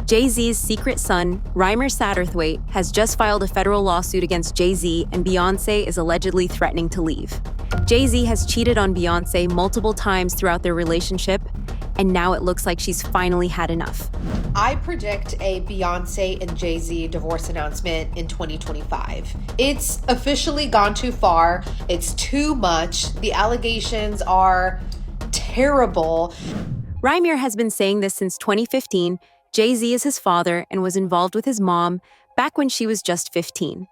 Jay-Z's secret son, Reimer Satterthwaite, has just filed a federal lawsuit against Jay-Z, and Beyoncé is allegedly threatening to leave. Jay-Z has cheated on Beyoncé multiple times throughout their relationship, and now it looks like she's finally had enough. I predict a Beyoncé and Jay-Z divorce announcement in 2025. It's officially gone too far. It's too much. The allegations are terrible. Reimer has been saying this since 2015. Jay-Z is his father and was involved with his mom back when she was just 15.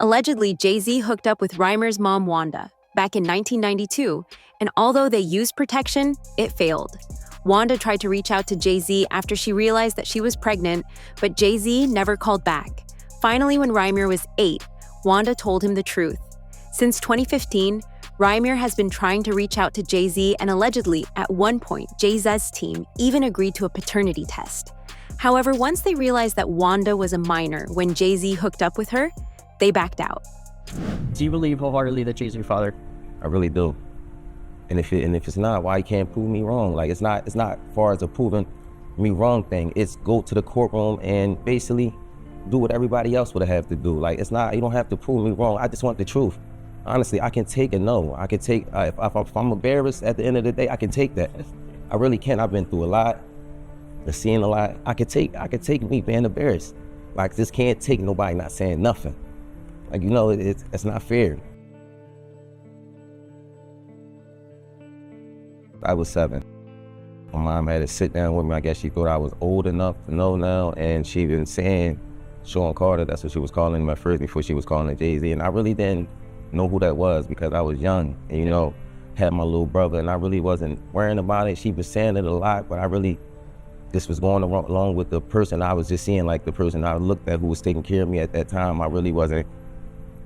Allegedly, Jay-Z hooked up with Reimer's mom, Wanda, back in 1992, and although they used protection, it failed. Wanda tried to reach out to Jay-Z after she realized that she was pregnant, but Jay-Z never called back. Finally, when Reimer was 8, Wanda told him the truth. Since 2015, Reimer has been trying to reach out to Jay-Z, and allegedly, at one point, Jay-Z's team even agreed to a paternity test. However, once they realized that Wanda was a minor when Jay-Z hooked up with her, they backed out. Do you believe wholeheartedly that Jay's your father? I really do. And if it's not, why you can't prove me wrong? Like, it's not far as a proving me wrong thing. It's go to the courtroom and basically do what everybody else would have to do. Like, it's not, you don't have to prove me wrong. I just want the truth. Honestly, I can take a no. I can take, if I'm embarrassed at the end of the day, I can take that. I really can. I've been through a lot. I've seen a lot. I could take me being embarrassed. Like, this can't take nobody not saying nothing. Like, you know, it's not fair. I was 7. My mom had to sit down with me. I guess she thought I was old enough to know now, and she been saying Sean Carter, that's what she was calling him at first before she was calling it Jay-Z, and I really didn't know who that was because I was young and, you know, had my little brother, and I really wasn't worrying about it. She was saying it a lot, but I really just was going along with the person I was just seeing, like the person I looked at who was taking care of me at that time. I really wasn't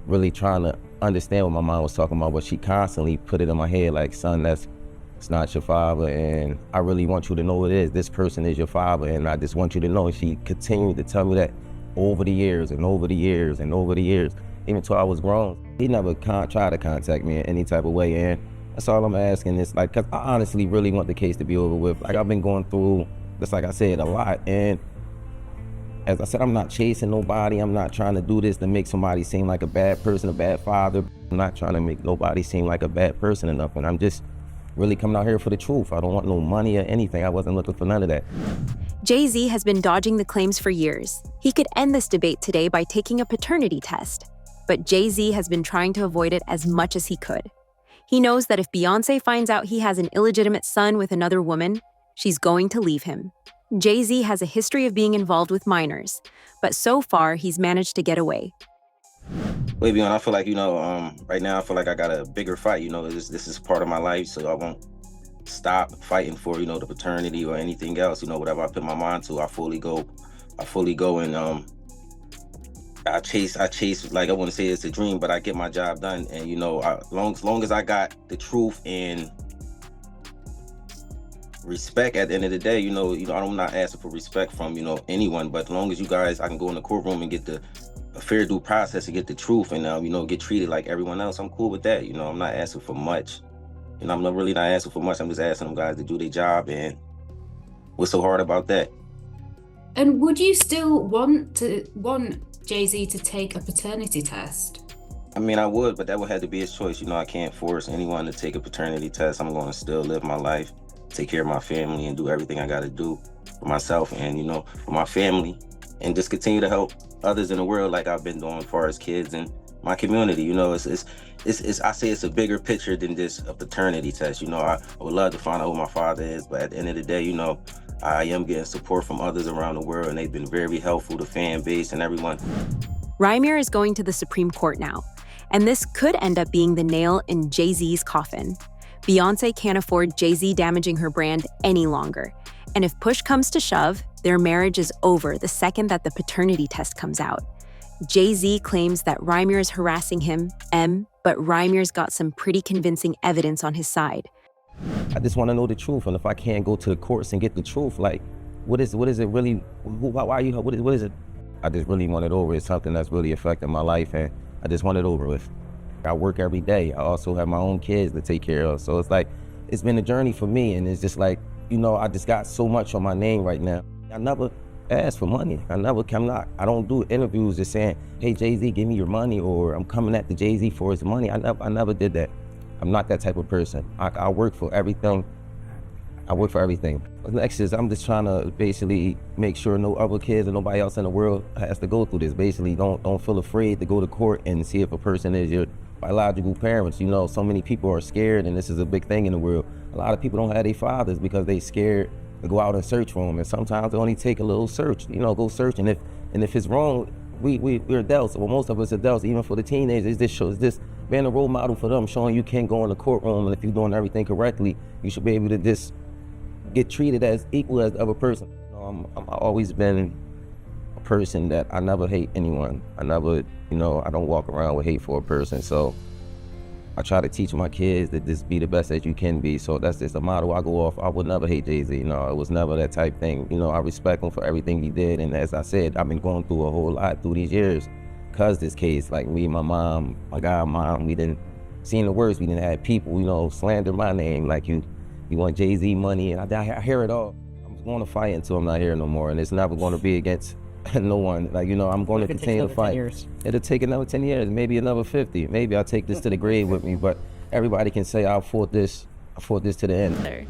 really trying to understand what my mom was talking about, but she constantly put it in my head like, son, it's not your father, and I really want you to know it is. This person is your father, and I just want you to know. And she continued to tell me that over the years and over the years and over the years, even until I was grown. He never tried to contact me in any type of way, and that's all I'm asking is, like, because I honestly really want the case to be over with. Like, I've been going through, just like I said, a lot, and as I said, I'm not chasing nobody. I'm not trying to do this to make somebody seem like a bad person, a bad father. I'm not trying to make nobody seem like a bad person or nothing. I'm just really coming out here for the truth. I don't want no money or anything. I wasn't looking for none of that. Jay-Z has been dodging the claims for years. He could end this debate today by taking a paternity test, but Jay-Z has been trying to avoid it as much as he could. He knows that if Beyoncé finds out he has an illegitimate son with another woman, she's going to leave him. Jay-Z has a history of being involved with minors, but so far he's managed to get away. Well, Beyond, I feel like, you know, right now I feel like I got a bigger fight. You know, this is part of my life, so I won't stop fighting for, you know, the paternity or anything else. You know, whatever I put my mind to, I fully go and I chase, like, I wouldn't say it's a dream, but I get my job done. And, you know, as long as I got the truth and respect at the end of the day, you know, I'm not asking for respect from, you know, anyone, but as long as you guys, I can go in the courtroom and get a fair due process and get the truth and, you know, get treated like everyone else, I'm cool with that. You know, I'm not asking for much. You know, I'm really not asking for much. I'm just asking them guys to do their job, and what's so hard about that? And would you still want Jay-Z to take a paternity test? I mean, I would, but that would have to be his choice. You know, I can't force anyone to take a paternity test. I'm going to still live my life, take care of my family, and do everything I got to do for myself and, you know, for my family, and just continue to help others in the world like I've been doing as far as kids and my community. You know, it's I say it's a bigger picture than just a paternity test. You know, I would love to find out who my father is, but at the end of the day, you know, I am getting support from others around the world, and they've been very helpful, the fan base and everyone. Reimer is going to the Supreme Court now, and this could end up being the nail in Jay-Z's coffin. Beyoncé can't afford Jay-Z damaging her brand any longer, and if push comes to shove, their marriage is over the second that the paternity test comes out. Jay-Z claims that Reimer is harassing him, but Reimer's got some pretty convincing evidence on his side. I just want to know the truth, and if I can't go to the courts and get the truth, like, what is it really? Why you? What is it? I just really want it over. It's something that's really affecting my life, and I just want it over with. I work every day. I also have my own kids to take care of, so it's like it's been a journey for me, and it's just like, you know, I just got so much on my name right now. I never ask for money. I don't do interviews just saying, hey, Jay-Z, give me your money, or I'm coming at the Jay-Z for his money. I never did that. I'm not that type of person. I work for everything. Next is I'm just trying to basically make sure no other kids or nobody else in the world has to go through this. Basically, don't feel afraid to go to court and see if a person is your biological parents. You know, so many people are scared, and this is a big thing in the world. A lot of people don't have their fathers because they scared to go out and search for them. And sometimes it only take a little search. You know, go search, and if it's wrong, we're adults. Well, most of us adults, even for the teenagers, it's this being a role model for them, showing you can go in the courtroom, and if you're doing everything correctly, you should be able to just get treated as equal as the other person. You know, I've always been a person that I never hate anyone. I don't walk around with hate for a person. So I try to teach my kids that just be the best that you can be. So that's just a motto I go off. I would never hate Jay-Z. You know, it was never that type thing. You know, I respect him for everything he did. And as I said, I've been going through a whole lot through these years because this case, like me, my mom, my godmom, we didn't seen the worst. We didn't have people, you know, slander my name like you want Jay-Z money, and I hear it all. I'm going to fight until I'm not here no more, and it's never going to be against no one. Like, you know, I'm going to continue to fight. It'll take another 10 years, maybe another 50. Maybe I'll take this to the grave with me, but everybody can say I fought this to the end.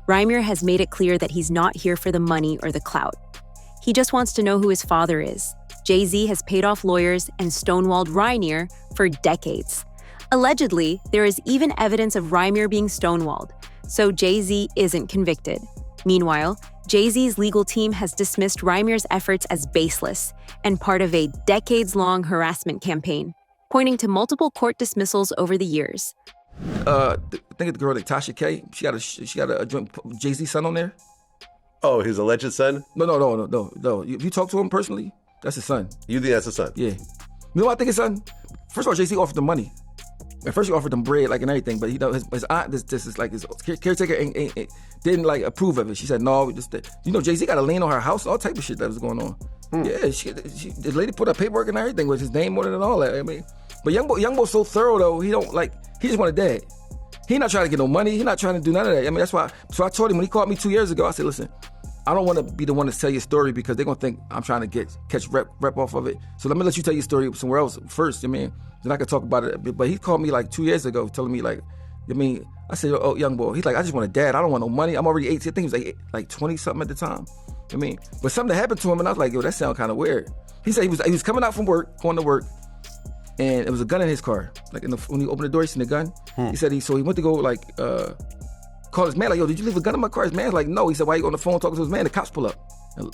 Reimer has made it clear that he's not here for the money or the clout. He just wants to know who his father is. Jay-Z has paid off lawyers and stonewalled Reimer for decades. Allegedly, there is even evidence of Reimer being stonewalled, so Jay-Z isn't convicted. Meanwhile, Jay-Z's legal team has dismissed Reimer's efforts as baseless and part of a decades-long harassment campaign, pointing to multiple court dismissals over the years. I think the girl like Tasha K. She got a joint Jay-Z son on there. Oh, his alleged son? No. If you talk to him personally, that's his son. You think that's his son? Yeah. You know what I think his son? First of all, Jay-Z offered him money. At first, he offered him bread, like, and everything, but his aunt, this is like his caretaker, didn't like approve of it. She said no. Jay-Z got a lien on her house, all type of shit that was going on. Yeah, the lady put up paperwork and everything with his name on it and all that. I mean, but young boy's so thorough though. He just want a dad. He not trying to get no money. He not trying to do none of that. I mean, that's why. So I told him when he called me 2 years ago, I said, listen, I don't want to be the one to tell your story because they're gonna think I'm trying to catch rep off of it. So let me let you tell your story somewhere else first. I mean, then I could talk about it. But he called me like 2 years ago, telling me like, I said, oh, young boy. He's like, I just want a dad. I don't want no money. I'm already 18. I think he was like 20 something at the time. I mean, but something happened to him, and I was like, yo, that sounds kind of weird. He said he was coming out from work, going to work, and it was a gun in his car. Like when he opened the door, he seen the gun. He said he went to go call his man, like, yo, did you leave a gun in my car? His man's like, no. He said, why you on the phone talking to his man? The cops pull up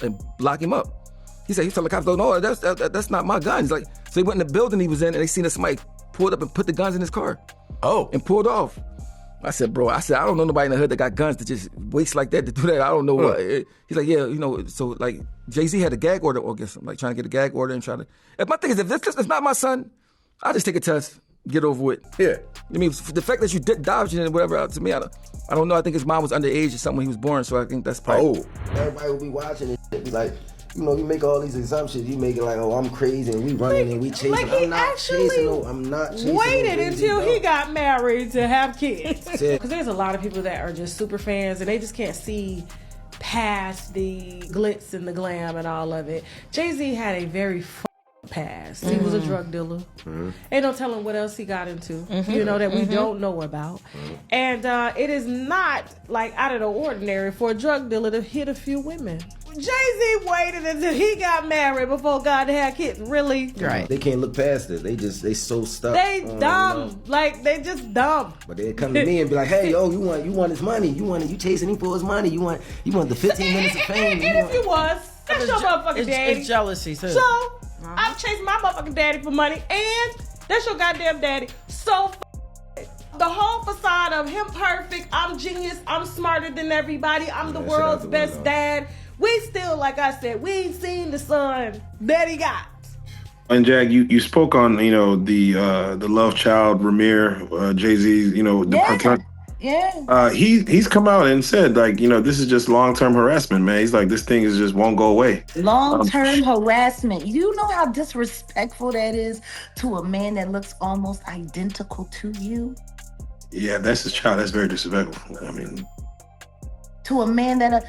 and lock him up. He said, he told the cops, no, that's not my gun. He's like, so he went in the building he was in, and they seen that somebody pulled up and put the guns in his car. Oh. And pulled off. I said, bro, I don't know nobody in the hood that got guns to just waste like that to do that. I don't know what. He's like, yeah, so like Jay-Z had a gag order against him, like trying to get a gag order and trying to. And my thing is, if this not my son, I'll just take a test, get over with. Yeah. I mean, the fact that you dodged it and whatever, to me, I don't know. I think his mom was underage or something when he was born, so I think that's probably. Oh. Everybody will be watching this shit, be like, you make all these assumptions. You make it like, oh, I'm crazy and we running and we chasing. Like he I'm not chasing. Waited until he got married to have kids. Because there's a lot of people that are just super fans and they just can't see past the glitz and the glam and all of it. Jay-Z had a very past. He was a drug dealer. Ain't no telling what else he got into, that we don't know about. And it is not like out of the ordinary for a drug dealer to hit a few women. Jay-Z waited until he got married before God had kids. Really? Right. They can't look past it. They so stuck. They dumb. Like they just dumb. But they come to me and be like, hey, yo, you want his money? You chasing him for his money? You want the 15 minutes of fame? And if you was, that's your motherfucking daddy. It's jealousy too. So I'm chasing my motherfucking daddy for money, and that's your goddamn daddy. So the whole facade of him perfect, I'm genius, I'm smarter than everybody, I'm the world's best dad. We still, like I said, we ain't seen the son that he got. And Jack, you spoke on the love child Ramir, Jay-Z, the he's come out and said this is just long-term harassment, man. He's like, this thing won't go away. Long-term harassment. You know how disrespectful that is to a man that looks almost identical to you? Yeah, that's his child. That's very disrespectful. I mean, to a man that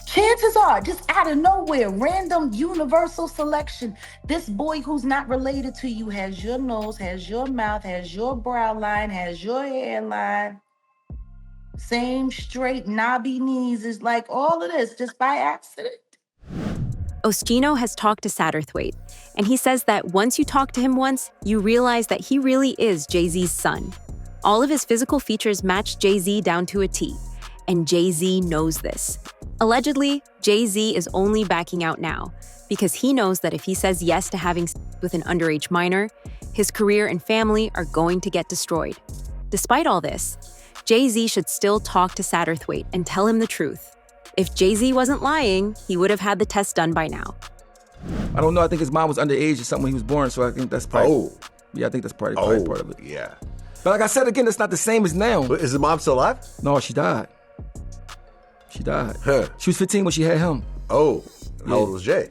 chances are, just out of nowhere, random universal selection, this boy who's not related to you has your nose, has your mouth, has your brow line, has your hairline, same straight knobby knees, is like all of this just by accident. Oschino has talked to Satterthwaite, and he says that once you talk to him once, you realize that he really is Jay-Z's son. All of his physical features match Jay-Z down to a T, and Jay-Z knows this. Allegedly, Jay-Z is only backing out now because he knows that if he says yes to having sex with an underage minor, his career and family are going to get destroyed. Despite all this, Jay-Z should still talk to Satterthwaite and tell him the truth. If Jay-Z wasn't lying, he would have had the test done by now. I don't know. I think his mom was underage or something when he was born, so I think that's probably. Yeah, I think that's probably part of it. Yeah. But like I said again, it's not the same as now. But is the mom still alive? No, she died. She died. Huh. She was 15 when she had him. Oh. How old was Jay?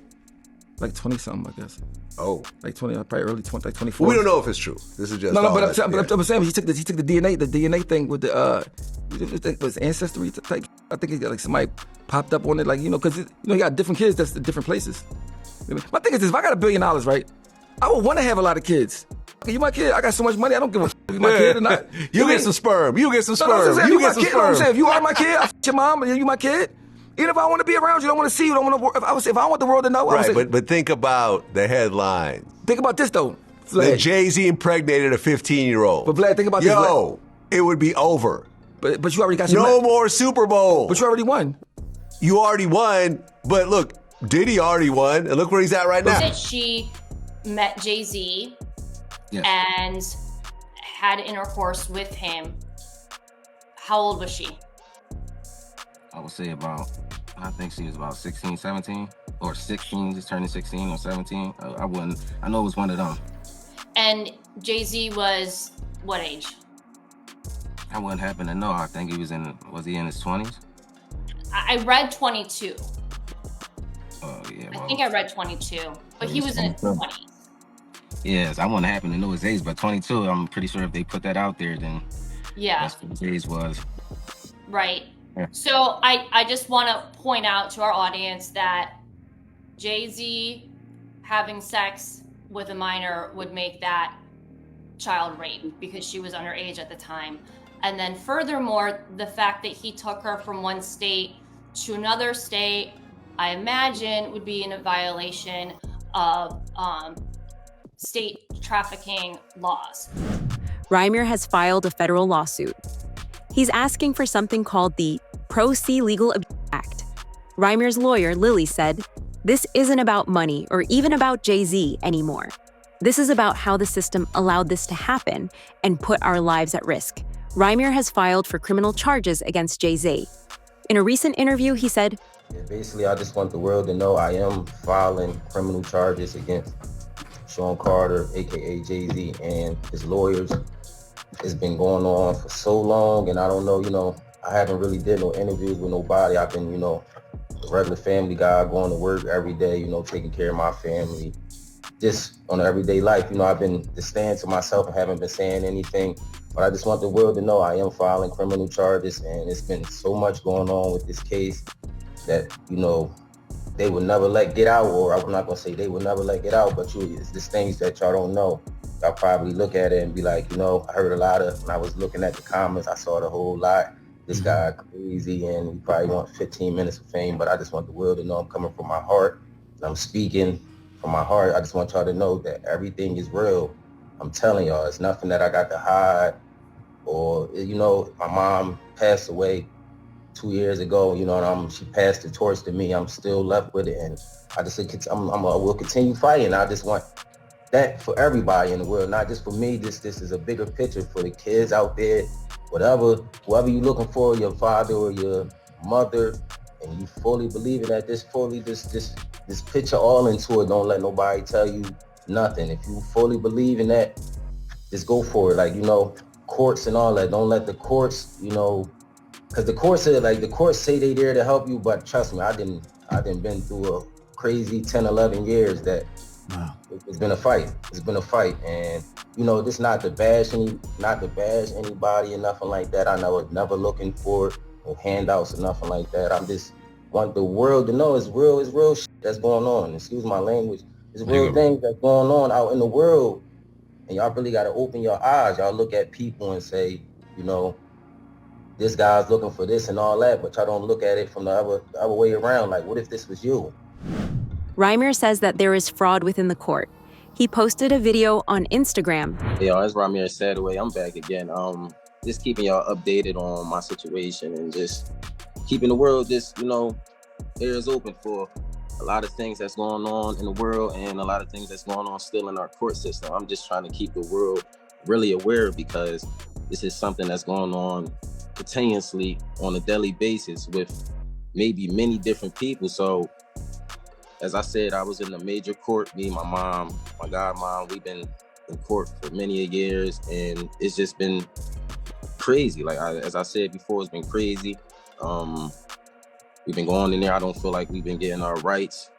Like 20-something, I guess. Oh. Like 20, probably early 20, like 24. Well, we don't know if it's true. This is just but I'm saying he took the DNA thing with it was ancestry type. I think he got like somebody popped up on it, like because he got different kids that's in different places. My thing is this: if I got $1 billion, right, I would want to have a lot of kids. You my kid. I got so much money. I don't give a you my kid or not. You get some sperm. You get some sperm. You get some sperm. I'm saying if you are my kid, I f your mom, and you my kid. Even if I want to be around you, don't want to see you, don't want to. If I want the world to know, right? But think about the headlines. Think about this though. That Jay-Z impregnated a 15-year-old. But Vlad, think about this. Yo, it would be over. But you already got no more Super Bowl. But you already won. You already won. But look, Diddy already won, and look where he's at right now. That she met Jay-Z and had intercourse with him. How old was she? I would say I think she was about 16, 17, or 16, just turning 16 or 17. I know it was one of them. And Jay-Z was what age? I wouldn't happen to know. I think he was in his 20s? I read 22. Oh, yeah. Well, I think I read 22, but he was in his 20s. Yes, I wouldn't happen to know his age, but 22, I'm pretty sure if they put that out there, then that's what his age was. Right. Yeah. So I just want to point out to our audience that Jay-Z having sex with a minor would make that child rape because she was underage at the time. And then furthermore, the fact that he took her from one state to another state, I imagine would be in a violation of state trafficking laws. Reimer has filed a federal lawsuit. He's asking for something called the Pro Se Legal Abuse Act. Reimer's lawyer, Lily, said, "This isn't about money or even about Jay-Z anymore. This is about how the system allowed this to happen and put our lives at risk." Reimer has filed for criminal charges against Jay-Z. In a recent interview, he said, basically, I just want the world to know I am filing criminal charges against Sean Carter, aka Jay-Z, and his lawyers. It's been going on for so long, and I don't know, I haven't really did no interviews with nobody. I've been, a regular family guy, going to work every day, taking care of my family, just on everyday life. I've been just staying to myself and haven't been saying anything, but I just want the world to know I am filing criminal charges, and it's been so much going on with this case that, they would never let get out, or I'm not gonna say they would never let get out, but it's just things that y'all don't know. Y'all probably look at it and be like, I heard a lot of, when I was looking at the comments, I saw the whole lot. This guy crazy, and he probably want 15 minutes of fame, but I just want the world to know I'm coming from my heart. I'm speaking from my heart. I just want y'all to know that everything is real. I'm telling y'all, it's nothing that I got to hide, or, my mom passed away 2 years ago, and she passed the torch to me. I'm still left with it, and I just will continue fighting. I just want that for everybody in the world, not just for me. This is a bigger picture for the kids out there. Whoever you're looking for, your father or your mother, and you fully believe in that, this picture all into it. Don't let nobody tell you nothing. If you fully believe in that, just go for it. Like, courts and all that. Don't let the courts, because the courts say they there to help you, but trust me, I didn't been through a crazy 10, 11 years that it's been a fight. It's been a fight, and this not to bash anybody or nothing like that. I know it's never looking for or handouts or nothing like that. I'm just want the world to know it's real shit that's going on. Excuse my language. It's real things that's going on out in the world. And y'all really got to open your eyes. Y'all look at people and say, you know, this guy's looking for this and all that, but y'all don't look at it from the other way around. Like, what if this was you? Reimer says that there is fraud within the court. He posted a video on Instagram. Yo, it's Ramir Sadaway. I'm back again. Just keeping y'all updated on my situation and just keeping the world just, you know, ears open for a lot of things that's going on in the world and a lot of things that's going on still in our court system. I'm just trying to keep the world really aware because this is something that's going on continuously on a daily basis with maybe many different people. So as I said, I was in a major court, me and my mom, my godmom, we've been in court for many years and it's just been crazy. Like as I said before, it's been crazy. We've been going in there. I don't feel like we've been getting our rights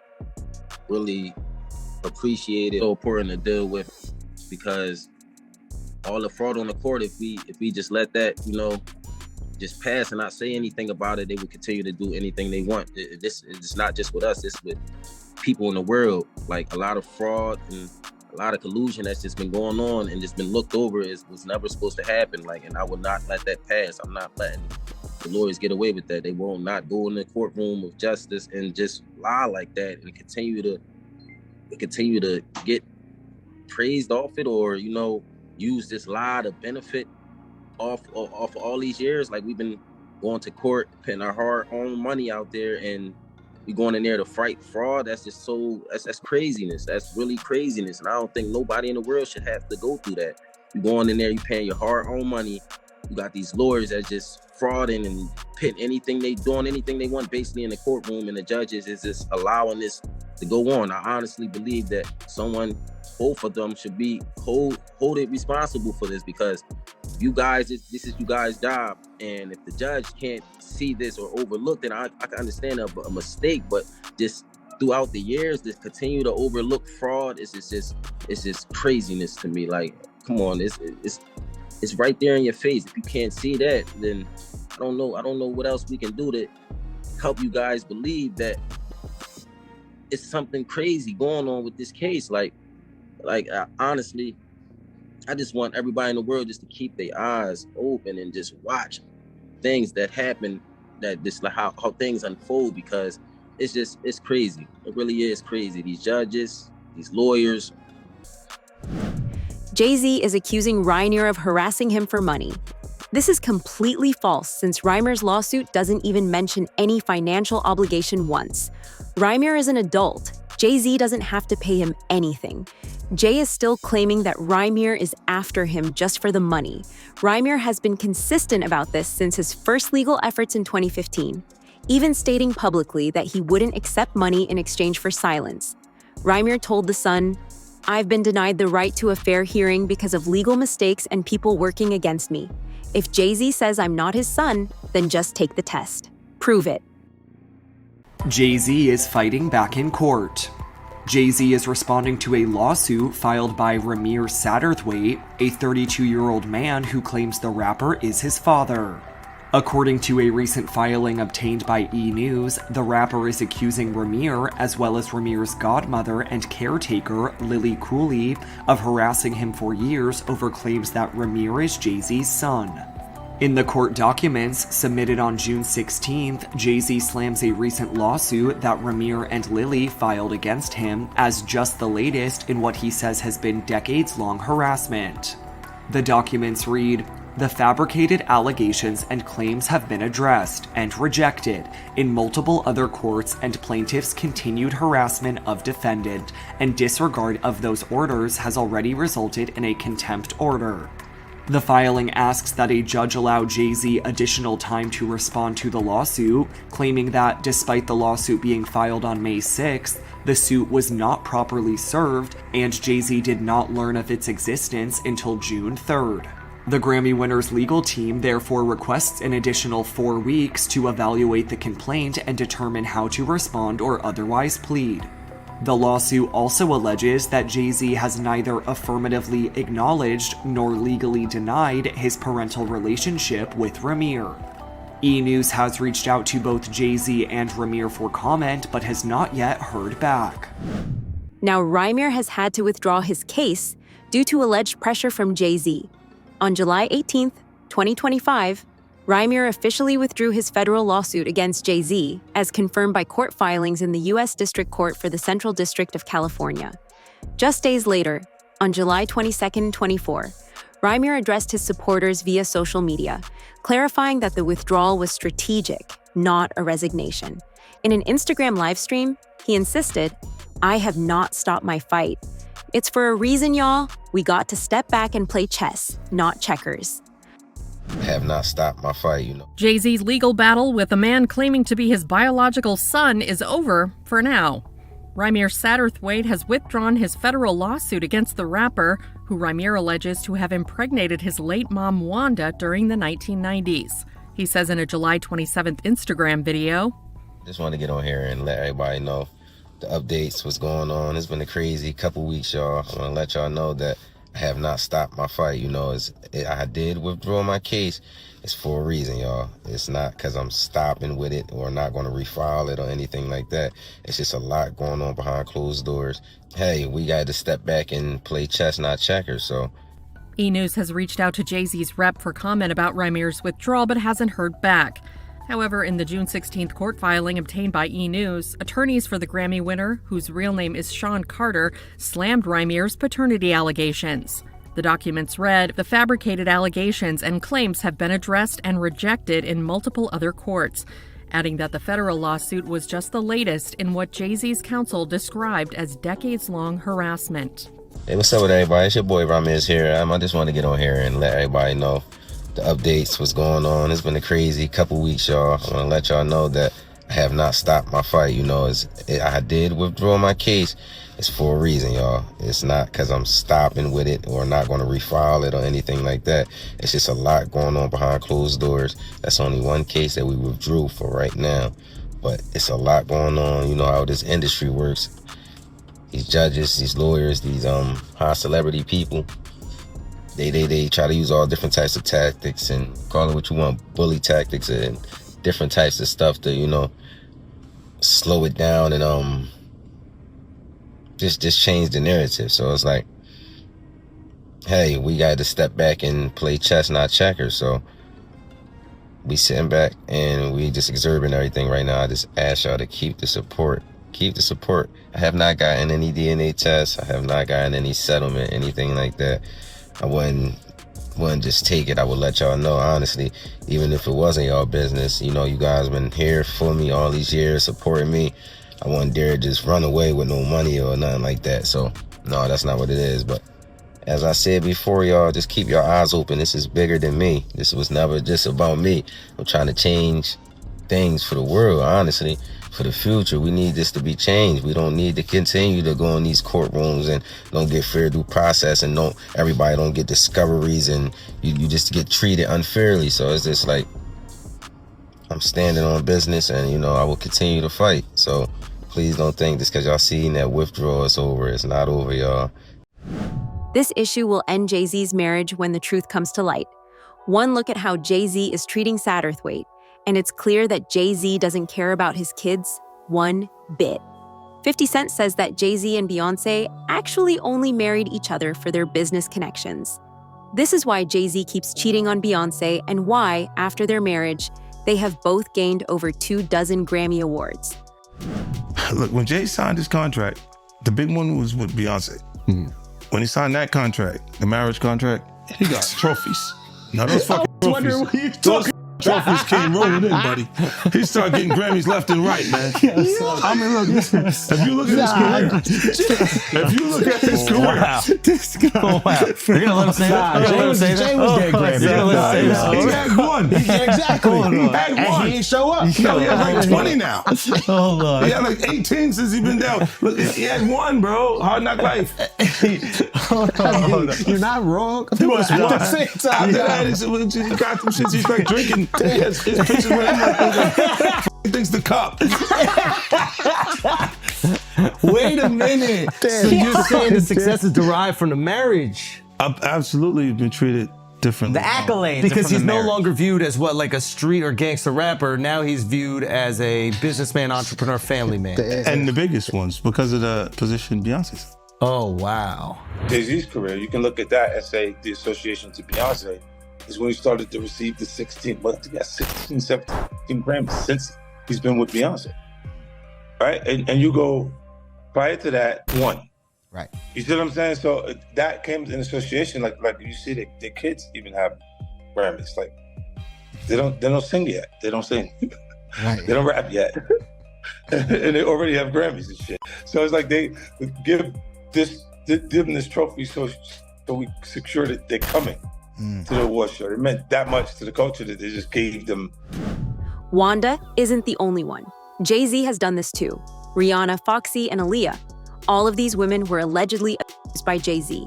really appreciated. So important to deal with because all the fraud on the court, if we just let that, you know, just pass and not say anything about it, they would continue to do anything they want. It's not just with us, it's with people in the world. Like a lot of fraud and a lot of collusion that's just been going on and just been looked over was never supposed to happen. Like, and I would not let that pass. I'm not letting the lawyers get away with that. They will not go in the courtroom of justice and just lie like that and continue to get praised off it, or, you know, use this lie to benefit off all these years. Like we've been going to court, putting our hard-earned money out there, and we going in there to fight fraud. That's just that's craziness. That's really craziness, and I don't think nobody in the world should have to go through that. You going in there, you paying your hard-earned money. You got these lawyers that just frauding and doing anything they want basically in the courtroom, and the judges is just allowing this to go on. I honestly believe that both of them should be hold it responsible for this, because you guys, this is you guys' job, and if the judge can't see this or overlook it, I can understand a mistake, but just throughout the years, to continue to overlook fraud it's just craziness to me. Like, come on, it's right there in your face. If you can't see that, then I don't know what else we can do to help you guys believe that it's something crazy going on with this case. Like honestly, I just want everybody in the world just to keep their eyes open and just watch things that happen, that just like how things unfold, because it's crazy. It really is crazy. These judges, these lawyers. Jay-Z is accusing Reimer of harassing him for money. This is completely false, since Reimer's lawsuit doesn't even mention any financial obligation once. Reimer is an adult. Jay-Z doesn't have to pay him anything. Jay is still claiming that Reimer is after him just for the money. Reimer has been consistent about this since his first legal efforts in 2015, even stating publicly that he wouldn't accept money in exchange for silence. Reimer told The Sun, "I've been denied the right to a fair hearing because of legal mistakes and people working against me. If Jay-Z says I'm not his son, then just take the test. Prove it." Jay-Z is fighting back in court. Jay-Z is responding to a lawsuit filed by Ramir Satterthwaite, a 32-year-old man who claims the rapper is his father. According to a recent filing obtained by E! News, the rapper is accusing Ramir, as well as Ramir's godmother and caretaker, Lily Cooley, of harassing him for years over claims that Ramir is Jay-Z's son. In the court documents submitted on June 16th, Jay-Z slams a recent lawsuit that Ramir and Lily filed against him as just the latest in what he says has been decades-long harassment. The documents read, "The fabricated allegations and claims have been addressed and rejected in multiple other courts, and plaintiff's continued harassment of defendant and disregard of those orders has already resulted in a contempt order." The filing asks that a judge allow Jay-Z additional time to respond to the lawsuit, claiming that despite the lawsuit being filed on May 6th, the suit was not properly served and Jay-Z did not learn of its existence until June 3rd. The Grammy winner's legal team therefore requests an additional 4 weeks to evaluate the complaint and determine how to respond or otherwise plead. The lawsuit also alleges that Jay-Z has neither affirmatively acknowledged nor legally denied his parental relationship with Ramir. E! News has reached out to both Jay-Z and Ramir for comment, but has not yet heard back. Now, Rymir has had to withdraw his case due to alleged pressure from Jay-Z. On July 18th, 2025, Rymir officially withdrew his federal lawsuit against Jay-Z, as confirmed by court filings in the U.S. District Court for the Central District of California. Just days later, on July 22nd, 24, Rymir addressed his supporters via social media, clarifying that the withdrawal was strategic, not a resignation. In an Instagram livestream, he insisted, "I have not stopped my fight. It's for a reason, y'all. We got to step back and play chess, not checkers." I have not stopped my fight, Jay-Z's legal battle with a man claiming to be his biological son is over for now. Rymir Satterthwaite has withdrawn his federal lawsuit against the rapper, who Rymir alleges to have impregnated his late mom Wanda during the 1990s. He says in a July 27th Instagram video, Just want to get on here and let everybody know the updates, what's going on. It's been a crazy couple weeks, y'all. I want to let y'all know that I have not stopped my fight. I did withdraw my case. It's for a reason, y'all. It's not because I'm stopping with it or not going to refile it or anything like that. It's just a lot going on behind closed doors. Hey, we got to step back and play chess, not checkers, so. E! News has reached out to Jay-Z's rep for comment about Rymir's withdrawal but hasn't heard back. However, in the June 16th court filing obtained by E! News, attorneys for the Grammy winner, whose real name is Sean Carter, slammed Rymir's paternity allegations. The documents read, "The fabricated allegations and claims have been addressed and rejected in multiple other courts," adding that the federal lawsuit was just the latest in what Jay-Z's counsel described as decades-long harassment. Hey, what's up with everybody? It's your boy Ramirez here. I just want to get on here and let everybody know the updates, what's going on. It's been a crazy couple weeks, y'all. I want to let y'all know that I have not stopped my fight. I did withdraw my case. It's for a reason, y'all. It's not because I'm stopping with it or not going to refile it or anything like that. It's just a lot going on behind closed doors. That's only one case that we withdrew for right now. But it's a lot going on. You know how this industry works. These judges, these lawyers, these high celebrity people, they try to use all different types of tactics and call it what you want, bully tactics and different types of stuff to, slow it down and just change the narrative. So it's like, hey, we got to step back and play chess, not checkers. So we sitting back and we just observing everything right now. I just ask y'all to keep the support. Keep the support. I have not gotten any DNA tests. I have not gotten any settlement, anything like that. I wouldn't just take it. I would let y'all know, honestly, even if it wasn't y'all business. You guys been here for me all these years, supporting me. I wouldn't dare just run away with no money or nothing like that. So, no, that's not what it is. But as I said before, y'all, just keep your eyes open. This is bigger than me. This was never just about me. I'm trying to change things for the world, honestly. For the future, we need this to be changed. We don't need to continue to go in these courtrooms and don't get fair due process and everybody don't get discoveries and you just get treated unfairly. So it's just like, I'm standing on business and, I will continue to fight. So please don't think just because y'all seen that withdrawal, it's over. It's not over, y'all. This issue will end Jay-Z's marriage when the truth comes to light. One look at how Jay-Z is treating Satterthwaite, and it's clear that Jay-Z doesn't care about his kids one bit. 50 Cent says that Jay-Z and Beyoncé actually only married each other for their business connections. This is why Jay-Z keeps cheating on Beyoncé and why, after their marriage, they have both gained over 24 Grammy Awards. Look, when Jay signed his contract, the big one was with Beyoncé. Mm-hmm. When he signed that contract, the marriage contract, he got trophies. Now those fucking trophies. Trophies came rolling in, buddy. He started getting Grammys left and right, man. I mean, look, listen, if you look at his career, Wow. This guy. Oh, wow. You're going to let him say that? Jay was getting Grammys. He had one. Exactly. He had one. And he ain't show up. No, he had like 20 now. Oh, Lord. He had like 18 since he been down. Look, he had one, bro. Hard Knock Life. Hold on. You're not wrong. At the same time. After that, he got some shit. He started drinking. His pictures were thinks the cup. Wait a minute. So you're saying the success is derived from the marriage? I've absolutely been treated differently. The accolades because he's no marriage. longer viewed as what, like a street or gangster rapper. Now he's viewed as a businessman, entrepreneur, family man. And the biggest ones because of the position Beyonce's. Oh, wow. Jay-Z's career, you can look at that and say the association to Beyonce is when he started to receive the 16 17 Grammys since he's been with Beyonce, right? And you go, prior to that, 1. Right. You see what I'm saying? So that came in association, like you see their kids even have Grammys. Like they don't sing yet. They don't sing. Right. They don't rap yet. And they already have Grammys and shit. So it's like they give them this trophy so we secure that they're coming to the award show. It meant that much to the culture that they just gave them. Wanda isn't the only one. Jay-Z has done this too. Rihanna, Foxy, and Aaliyah. All of these women were allegedly abused by Jay-Z.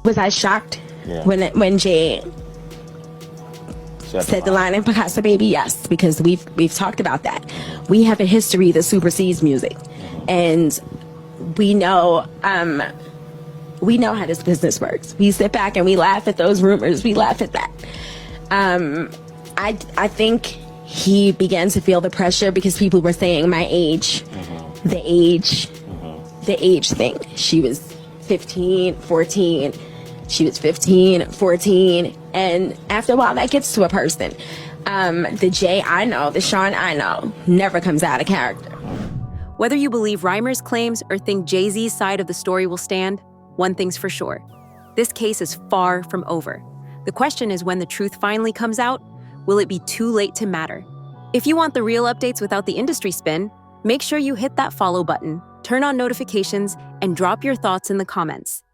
Was I shocked when Jay said the line in Picasso Baby? Yes, because we've talked about that. We have a history that supersedes music, and we know how this business works. We sit back and we laugh at those rumors. We laugh at that. I think he began to feel the pressure because people were saying my age, the age thing. She was 15, 14. She was 15, 14. And after a while, that gets to a person. The Jay I know, the Sean I know, never comes out of character. Whether you believe Reimer's claims or think Jay-Z's side of the story will stand, one thing's for sure. This case is far from over. The question is when the truth finally comes out, will it be too late to matter? If you want the real updates without the industry spin, make sure you hit that follow button, turn on notifications, and drop your thoughts in the comments.